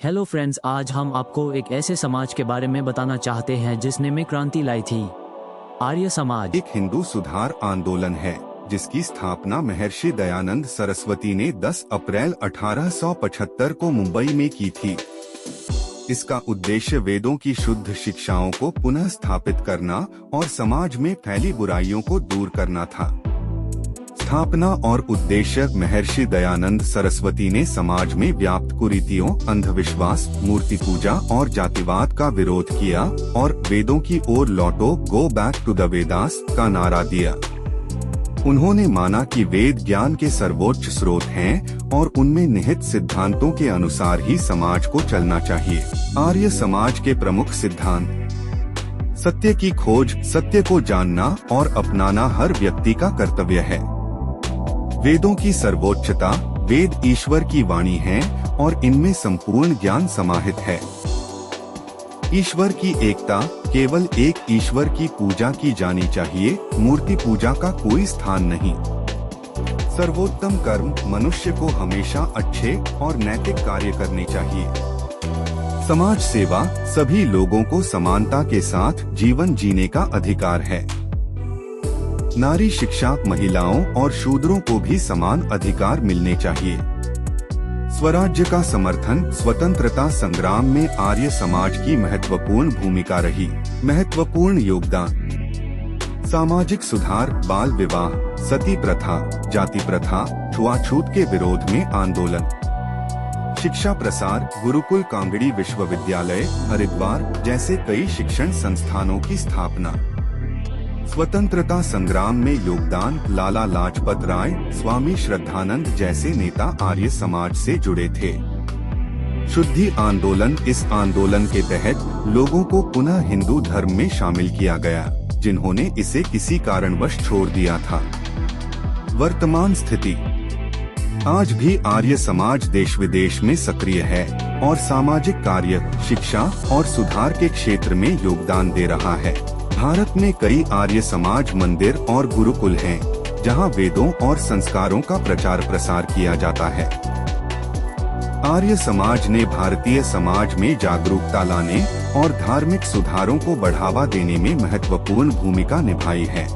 Hello friends, आज हम आपको एक ऐसे समाज के बारे में बताना चाहते हैं जिसने में क्रांति लाई थी। आर्य समाज एक हिंदू सुधार आंदोलन है जिसकी स्थापना महर्षि दयानंद सरस्वती ने 10 अप्रैल 1875 को मुंबई में की थी। इसका उद्देश्य वेदों की शुद्ध शिक्षाओं को पुनः स्थापित करना और समाज में फैली बुराइयों को दूर करना था। स्थापना और उद्देश्य: महर्षि दयानंद सरस्वती ने समाज में व्याप्त कुरीतियों, अंधविश्वास, मूर्ति पूजा और जातिवाद का विरोध किया और वेदों की ओर लौटो, go back to the Vedas का नारा दिया। उन्होंने माना कि वेद ज्ञान के सर्वोच्च स्रोत हैं और उनमें निहित सिद्धांतों के अनुसार ही समाज को चलना चाहिए। आर्य समाज के प्रमुख सिद्धांत: सत्य की खोज, सत्य को जानना और अपनाना हर व्यक्ति का कर्तव्य है। वेदों की सर्वोच्चता: वेद ईश्वर की वाणी हैं और इनमें संपूर्ण ज्ञान समाहित है। ईश्वर की एकता: केवल एक ईश्वर की पूजा की जानी चाहिए, मूर्ति पूजा का कोई स्थान नहीं। सर्वोत्तम कर्म: मनुष्य को हमेशा अच्छे और नैतिक कार्य करने चाहिए। समाज सेवा: सभी लोगों को समानता के साथ जीवन जीने का अधिकार है। नारी शिक्षा: महिलाओं और शूद्रों को भी समान अधिकार मिलने चाहिए। स्वराज्य का समर्थन: स्वतंत्रता संग्राम में आर्य समाज की महत्वपूर्ण भूमिका रही। महत्वपूर्ण योगदान: सामाजिक सुधार, बाल विवाह, सती प्रथा, जाति प्रथा, छुआछूत के विरोध में आंदोलन। शिक्षा प्रसार: गुरुकुल, कांगड़ी विश्वविद्यालय, हरिद्वार जैसे कई शिक्षण संस्थानों की स्थापना। स्वतंत्रता संग्राम में योगदान: लाला लाजपत राय, स्वामी श्रद्धानंद जैसे नेता आर्य समाज से जुड़े थे। शुद्धि आंदोलन: इस आंदोलन के तहत लोगों को पुनः हिंदू धर्म में शामिल किया गया, जिन्होंने इसे किसी कारणवश छोड़ दिया था। वर्तमान स्थिति: आज भी आर्य समाज देश विदेश में सक्रिय है और सामाजिक कार्य, शिक्षा और सुधार के क्षेत्र में योगदान दे रहा है। भारत में कई आर्य समाज मंदिर और गुरुकुल हैं, जहां वेदों और संस्कारों का प्रचार प्रसार किया जाता है। आर्य समाज ने भारतीय समाज में जागरूकता लाने और धार्मिक सुधारों को बढ़ावा देने में महत्वपूर्ण भूमिका निभाई है।